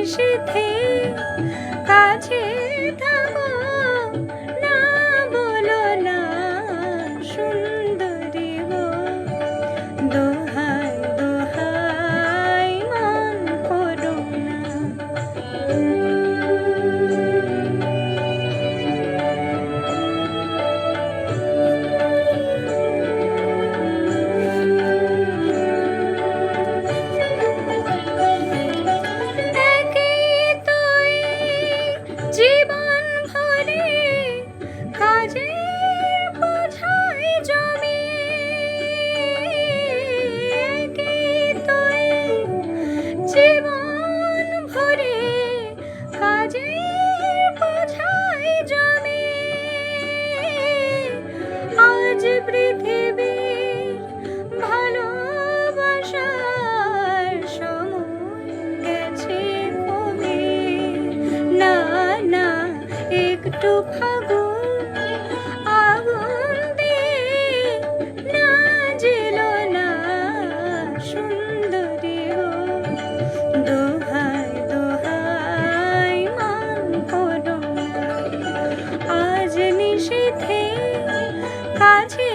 নিশীথে কাছে থাকো না, বলো না সুন্দরী গো। দোহাই দোহাই মন করো না। জীবন ভরে কাজের বোঝাই জমে, জীবন ভরে কাজের বোঝাই জমে। আজ পৃথিবীর ভালোবাসার সময় গেছে কবে। না না একটু ফাগুন আগুন দিয়ে না জেলো না সুন্দরী গো। দোহাই দোহাই মন করো না। আজ নিশীথে কাছে